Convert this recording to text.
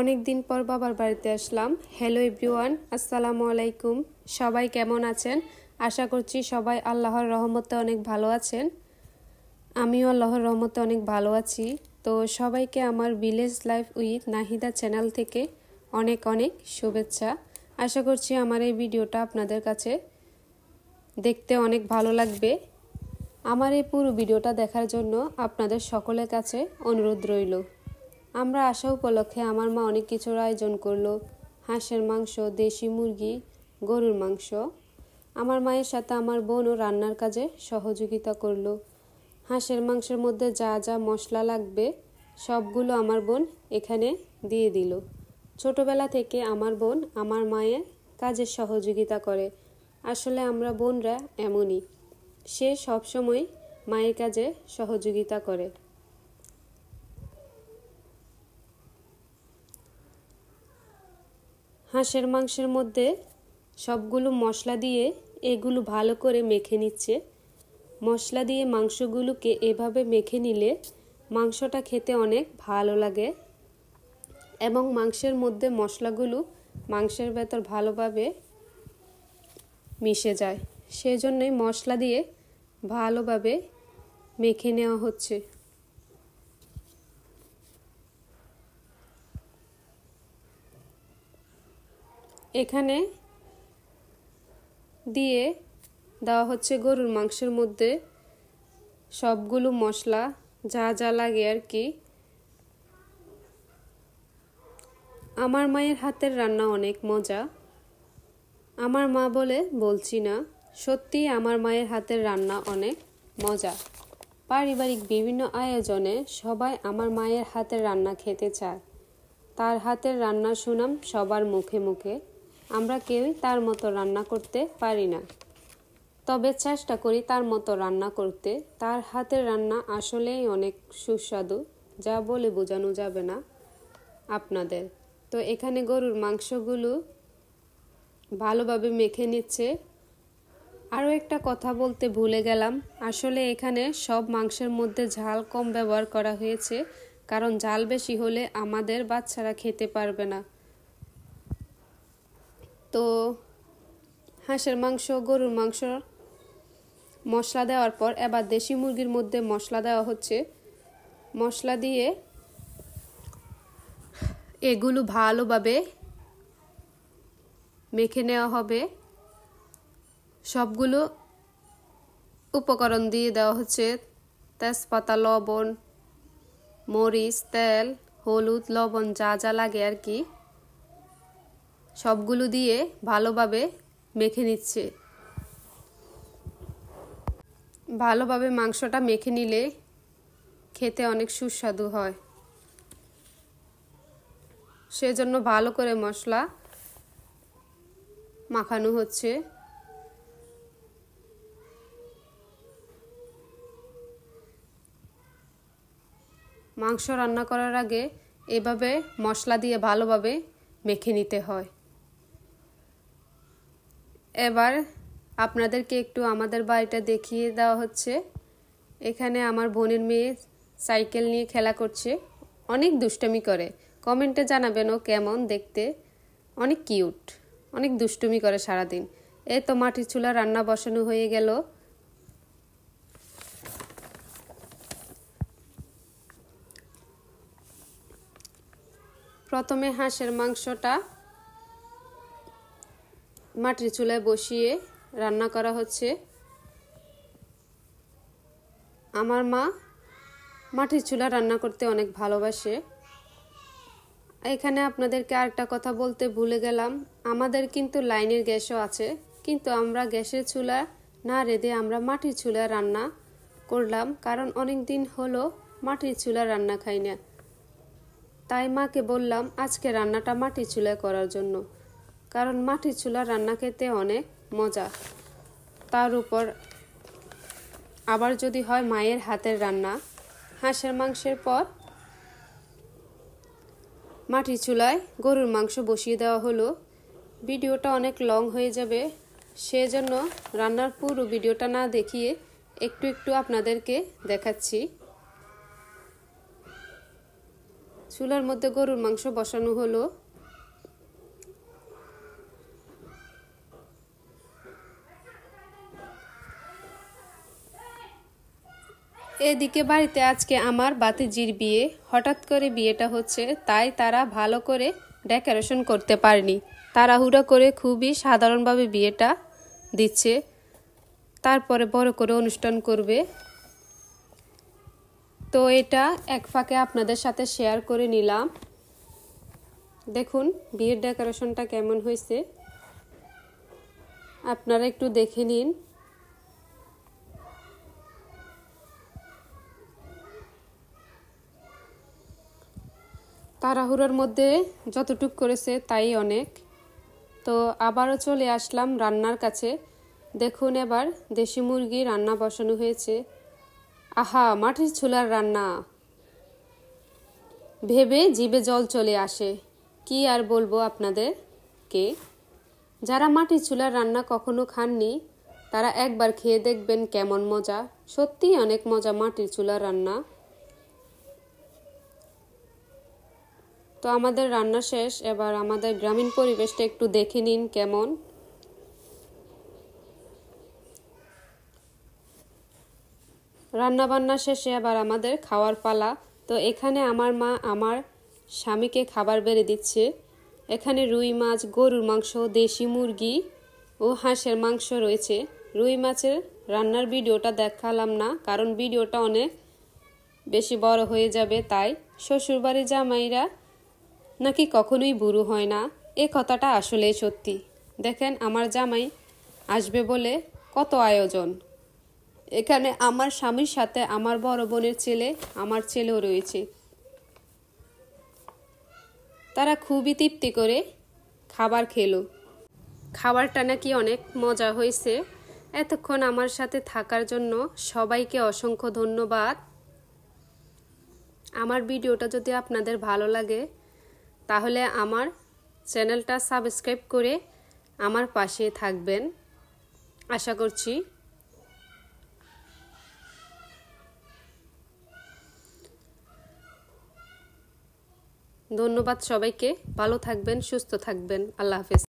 অনেক দিন পর বাবার বাড়িতে আসলাম। হ্যালো এভরিওয়ান, আসসালামু আলাইকুম। সবাই কেমন আছেন? আশা করছি সবাই আল্লাহর রহমতে অনেক ভালো আছেন। আমিও আল্লাহর রহমতে অনেক ভালো আছি। তো সবাইকে আমার village life with Nahida channel থেকে অনেক অনেক শুভেচ্ছা। আশা করছি আমার এই ভিডিওটা আপনাদের কাছে দেখতে অনেক ভালো লাগবে। আমার এই পুরো ভিডিওটা দেখার জন্য আপনাদের সকলের কাছে অনুরোধ রইল। আমরা আসা উপলক্ষে আমার মা অনেক কিছুর আয়োজন করলো। হাঁসের মাংস, দেশি মুরগি, গরুর মাংস। আমার মায়ের সাথে আমার বোনও রান্নার কাজে সহযোগিতা করলো। হাঁসের মাংসের মধ্যে যা যা মশলা লাগবে সবগুলো আমার বোন এখানে দিয়ে দিল। ছোটবেলা থেকে আমার বোন আমার মায়ের কাজে সহযোগিতা করে। আসলে আমরা বোনরা এমনই, সে সবসময় মায়ের কাজে সহযোগিতা করে। হাঁসের মাংসের মধ্যে সবগুলো মশলা দিয়ে এগুলো ভালো করে মেখে নিচ্ছে। মশলা দিয়ে মাংসগুলোকে এভাবে মেখে নিলে মাংসটা খেতে অনেক ভালো লাগে এবং মাংসের মধ্যে মশলাগুলো মাংসের ভেতর ভালোভাবে মিশে যায়। সেজন্যই মশলা দিয়ে ভালোভাবে মেখে নেওয়া হচ্ছে। এখানে দিয়ে দেওয়া হচ্ছে গরুর মাংসের মধ্যে সবগুলো মশলা যা যা লাগে আর কি। আমার মায়ের হাতের রান্না অনেক মজা। আমার মা বলে বলছি না, সত্যি আমার মায়ের হাতের রান্না অনেক মজা। পারিবারিক বিভিন্ন আয়োজনে সবাই আমার মায়ের হাতের রান্না খেতে চায়। তার হাতের রান্নার সুনাম সবার মুখে মুখে। আমরা কেউই তার মতো রান্না করতে পারি না, তবে চেষ্টা করি তার মতো রান্না করতে। তার হাতের রান্না আসলেই অনেক সুস্বাদু, যা বলে বোঝানো যাবে না আপনাদের। তো এখানে গরুর মাংসগুলো ভালোভাবে মেখে নিচ্ছে। আরও একটা কথা বলতে ভুলে গেলাম, আসলে এখানে সব মাংসের মধ্যে ঝাল কম ব্যবহার করা হয়েছে, কারণ ঝাল বেশি হলে আমাদের বাচ্চারা খেতে পারবে না। তো হাঁসের মাংস, গরুর মাংস মশলা দেওয়ার পর এবার দেশি মুরগির মধ্যে মশলা দেওয়া হচ্ছে। মশলা দিয়ে এগুলো ভালোভাবে মেখে নেওয়া হবে। সবগুলো উপকরণ দিয়ে দেওয়া হচ্ছে তেজপাতা, লবণ, মরিচ, তেল, হলুদ, লবণ যা যা লাগে আর কি, সবগুলো দিয়ে ভালোভাবে মেখে নিচ্ছে। ভালোভাবে মাংসটা মেখে নিলে খেতে অনেক সুস্বাদু হয়। সেজন্য ভালো করে মশলা মাখানো হচ্ছে। মাংস রান্না করার আগে এভাবে মশলা দিয়ে ভালোভাবে মেখে নিতে হয়। এবার আপনাদেরকে একটু আমাদের বাড়িটা দেখিয়ে দেওয়া হচ্ছে। এখানে আমার বোনের মেয়ে সাইকেল নিয়ে খেলা করছে, অনেক দুষ্টুমি করে। কমেন্টে জানাবেন ও কেমন দেখতে। অনেক কিউট, অনেক দুষ্টুমি করে সারাদিন। এই তো মাটির চুলা রান্না বসানো হয়ে গেল। প্রথমে হাঁসের মাংসটা মাটির চুলায় বসিয়ে রান্না করা হচ্ছে। আমার মা মাটির চুলা রান্না করতে অনেক ভালোবাসে। এখানে আপনাদেরকে আরেকটা কথা বলতে ভুলে গেলাম, আমাদের কিন্তু লাইনের গ্যাসও আছে, কিন্তু আমরা গ্যাসের চুলা না রেঁধে আমরা মাটির চুলা রান্না করলাম, কারণ অনেক দিন হলো মাটির চুলা রান্না খাই না। তাই মাকে বললাম আজকে রান্নাটা মাটির চুলায় করার জন্য, কারণ মাটির চুলা রান্না খেতে অনেক মজা। তার উপর আবার যদি হয় মায়ের হাতের রান্না। হাঁসের মাংসের পর মাটির চুলায় গরুর মাংস বসিয়ে দেওয়া হলো। ভিডিওটা অনেক লং হয়ে যাবে, সেজন্য রান্নার পুরো ভিডিওটা না দেখিয়ে একটু একটু আপনাদেরকে দেখাচ্ছি। চুলার মধ্যে গরুর মাংস বসানো হলো। এদিকে বাড়িতে আজকে আমার ভাতিজির বিয়ে, হঠাৎ করে বিয়েটা হচ্ছে, তাই তারা ভালো করে ডেকোরেশন করতে পারেনি। তাড়াহুড়া করে খুবই সাধারণভাবে বিয়েটা দিচ্ছে, তারপরে বড় করে অনুষ্ঠান করবে। তো এটা এক ফাঁকে আপনাদের সাথে শেয়ার করে নিলাম। দেখুন বিয়ের ডেকোরেশনটা কেমন হয়েছে, আপনারা একটু দেখে নিন। তাড়াহুড়োর মধ্যে যতটুক করেছে তাই অনেক। তো আবারও চলে আসলাম রান্নার কাছে। দেখুন এবার দেশি মুরগি রান্না বসানো হয়েছে। আহা, মাটির চুলার রান্না ভেবে জিভে জল চলে আসে। কি আর বলবো আপনাদেরকে, যারা মাটির চুলার রান্না কখনো খাননি তারা একবার খেয়ে দেখবেন কেমন মজা। সত্যি অনেক মজা মাটির চুলার রান্না। তো আমাদের রান্না শেষ, এবার আমাদের গ্রামীণ পরিবেশটা একটু দেখে নিন কেমন। রান্না বান্না শেষে আবার আমাদের খাওয়ার পালা। তো এখানে আমার মা আমার স্বামীকে খাবার বেড়ে দিচ্ছে। এখানে রুই মাছ, গরুর মাংস, দেশি মুরগি ও হাঁসের মাংস রয়েছে। রুই মাছের রান্নার ভিডিওটা দেখালাম না, কারণ ভিডিওটা অনেক বেশি বড় হয়ে যাবে। তাই শ্বশুরবাড়ির জামাইরা নাকি কখনোই বুড়ো হয় না, এ কথাটা আসলেই সত্যি। দেখেন আমার জামাই আসবে বলে কত আয়োজন। এখানে আমার স্বামীর সাথে আমার বড় বোনের ছেলে, আমার ছেলেও রয়েছে। তারা খুবই তৃপ্তি করে খাবার খেলো। খাবারটা নাকি অনেক মজা হয়েছে। এতক্ষণ আমার সাথে থাকার জন্য সবাইকে অসংখ্য ধন্যবাদ। আমার ভিডিওটা যদি আপনাদের ভালো লাগে তাহলে আমার চ্যানেলটা সাবস্ক্রাইব করে আমার পাশে থাকবেন আশা করছি। ধন্যবাদ সবাইকে, ভালো থাকবেন, সুস্থ থাকবেন, আল্লাহ হাফেজ।